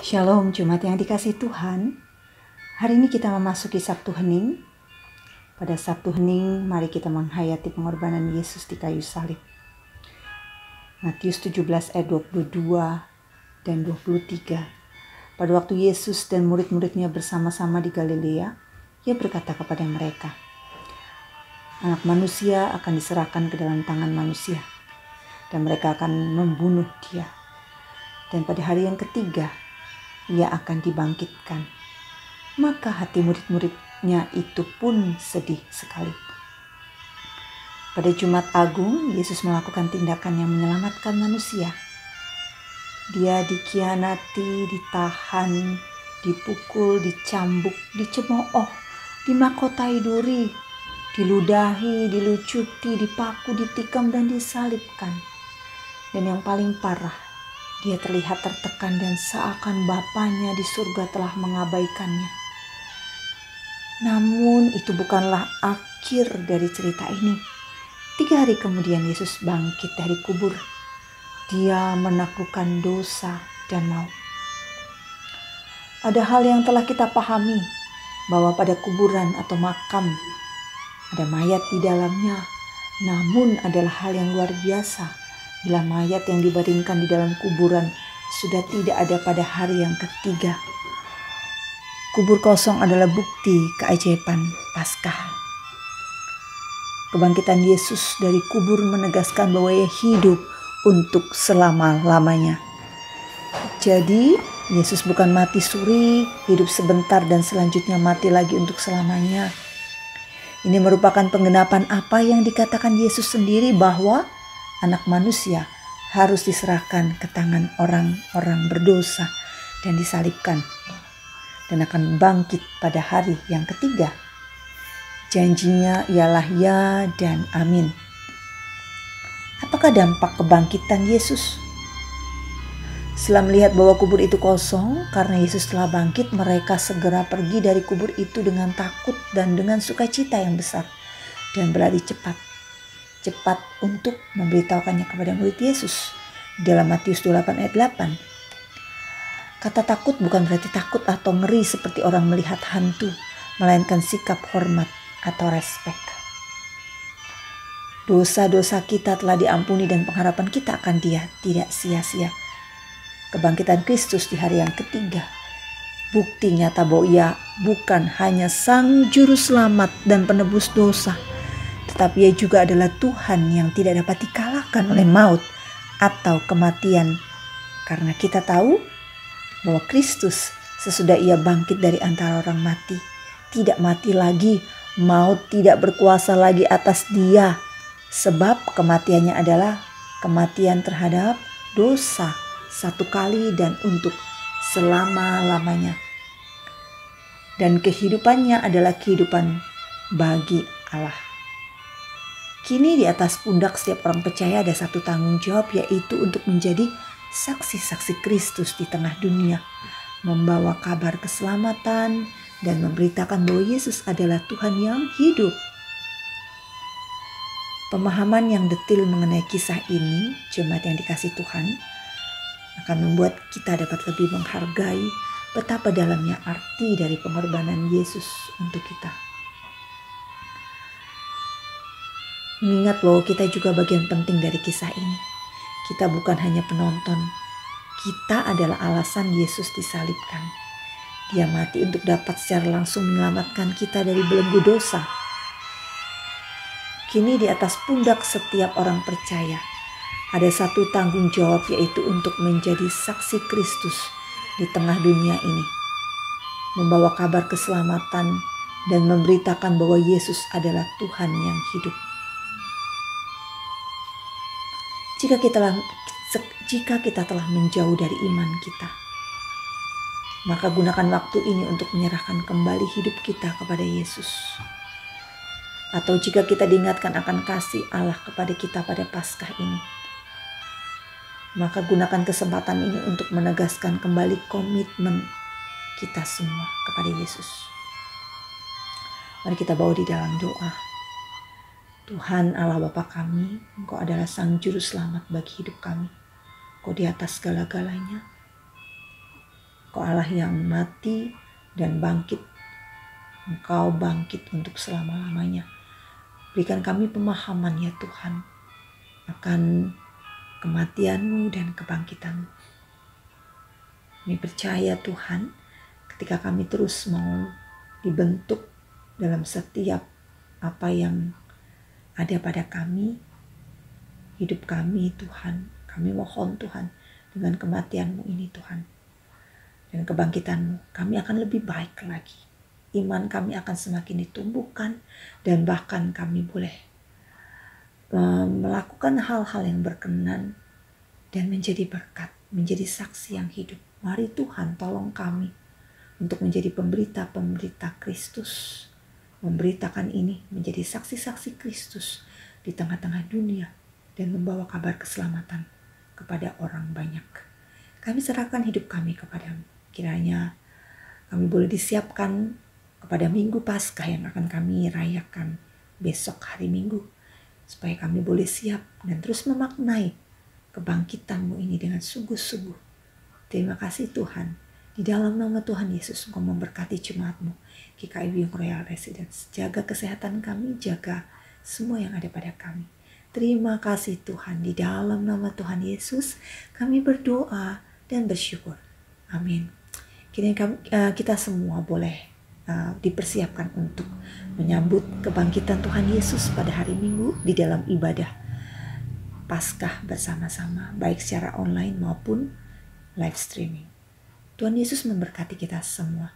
Shalom Jemaat yang dikasihi Tuhan. Hari ini kita memasuki Sabtu Hening. Pada Sabtu Hening mari kita menghayati pengorbanan Yesus di kayu salib. Matius 17 ayat 22 dan 23. Pada waktu Yesus dan murid-muridnya bersama-sama di Galilea, ia berkata kepada mereka, Anak manusia akan diserahkan ke dalam tangan manusia, dan mereka akan membunuh dia. Dan pada hari yang ketiga, ia akan dibangkitkan. Maka hati murid-muridnya itu pun sedih sekali. Pada Jumat Agung, Yesus melakukan tindakan yang menyelamatkan manusia. Dia dikhianati, ditahan, dipukul, dicambuk, dicemooh, dimahkotai duri, diludahi, dilucuti, dipaku, ditikam, dan disalibkan. Dan yang paling parah, dia terlihat tertekan dan seakan Bapanya di surga telah mengabaikannya. Namun itu bukanlah akhir dari cerita ini. 3 hari kemudian Yesus bangkit dari kubur. Dia menaklukkan dosa dan maut. Ada hal yang telah kita pahami, bahwa pada kuburan atau makam ada mayat di dalamnya. Namun adalah hal yang luar biasa bila mayat yang dibaringkan di dalam kuburan sudah tidak ada pada hari yang ketiga. Kubur kosong adalah bukti keajaiban Paskah. Kebangkitan Yesus dari kubur menegaskan bahwa ia hidup untuk selama-lamanya. Jadi Yesus bukan mati suri, hidup sebentar dan selanjutnya mati lagi untuk selamanya. Ini merupakan penggenapan apa yang dikatakan Yesus sendiri bahwa Anak manusia harus diserahkan ke tangan orang-orang berdosa dan disalibkan, dan akan bangkit pada hari yang ketiga. Janjinya ialah ya dan amin. Apakah dampak kebangkitan Yesus? Setelah melihat bahwa kubur itu kosong karena Yesus telah bangkit, mereka segera pergi dari kubur itu dengan takut dan dengan sukacita yang besar dan berlari cepat untuk memberitahukannya kepada murid Yesus. Dalam Matius 28 ayat 8. Kata takut bukan berarti takut atau ngeri seperti orang melihat hantu, melainkan sikap hormat atau respek. Dosa-dosa kita telah diampuni dan pengharapan kita akan Dia tidak sia-sia. Kebangkitan Kristus di hari yang ketiga, bukti nyata bahwa Ia bukan hanya Sang Juru Selamat dan penebus dosa, tetapi Ia juga adalah Tuhan yang tidak dapat dikalahkan oleh maut atau kematian. Karena kita tahu bahwa Kristus sesudah Ia bangkit dari antara orang mati, tidak mati lagi, maut tidak berkuasa lagi atas Dia. Sebab kematiannya adalah kematian terhadap dosa, satu kali dan untuk selama-lamanya. Dan kehidupannya adalah kehidupan bagi Allah. Kini di atas pundak setiap orang percaya ada satu tanggung jawab, yaitu untuk menjadi saksi-saksi Kristus di tengah dunia, membawa kabar keselamatan dan memberitakan bahwa Yesus adalah Tuhan yang hidup. Pemahaman yang detil mengenai kisah ini, jemaat yang dikasihi Tuhan, akan membuat kita dapat lebih menghargai betapa dalamnya arti dari pengorbanan Yesus untuk kita. Mengingat bahwa kita juga bagian penting dari kisah ini. Kita bukan hanya penonton. Kita adalah alasan Yesus disalibkan. Dia mati untuk dapat secara langsung menyelamatkan kita dari belenggu dosa. Kini di atas pundak setiap orang percaya ada satu tanggung jawab, yaitu untuk menjadi saksi Kristus di tengah dunia ini. Membawa kabar keselamatan dan memberitakan bahwa Yesus adalah Tuhan yang hidup. Jika kita telah menjauh dari iman kita, maka gunakan waktu ini untuk menyerahkan kembali hidup kita kepada Yesus. Atau jika kita diingatkan akan kasih Allah kepada kita pada Paskah ini, maka gunakan kesempatan ini untuk menegaskan kembali komitmen kita semua kepada Yesus. Mari kita bawa di dalam doa. Tuhan Allah Bapa kami, Engkau adalah Sang Juru Selamat bagi hidup kami. Engkau di atas segala-galanya. Engkau Allah yang mati dan bangkit. Engkau bangkit untuk selama-lamanya. Berikan kami pemahaman ya Tuhan akan kematian-Mu dan kebangkitan-Mu. Kami percaya Tuhan, ketika kami terus mau dibentuk dalam setiap apa yang ada pada kami, hidup kami Tuhan, kami mohon Tuhan, dengan kematian-Mu ini Tuhan, dan kebangkitan-Mu, kami akan lebih baik lagi. Iman kami akan semakin ditumbuhkan, dan bahkan kami boleh melakukan hal-hal yang berkenan dan menjadi berkat, menjadi saksi yang hidup. Mari Tuhan tolong kami untuk menjadi pemberita-pemberita Kristus, memberitakan ini, menjadi saksi-saksi Kristus di tengah-tengah dunia dan membawa kabar keselamatan kepada orang banyak. Kami serahkan hidup kami kepadamu. Kiranya kami boleh disiapkan kepada Minggu Paskah yang akan kami rayakan besok hari Minggu, supaya kami boleh siap dan terus memaknai kebangkitan-Mu ini dengan sungguh-sungguh. Terima kasih Tuhan. Di dalam nama Tuhan Yesus, Engkau memberkati jemaat-Mu, GKI Wiyung Royal Residence. Jaga kesehatan kami, jaga semua yang ada pada kami. Terima kasih Tuhan. Di dalam nama Tuhan Yesus, kami berdoa dan bersyukur. Amin. Kiranya kita semua boleh dipersiapkan untuk menyambut kebangkitan Tuhan Yesus pada hari Minggu di dalam ibadah Paskah bersama-sama, baik secara online maupun live streaming. Tuhan Yesus memberkati kita semua.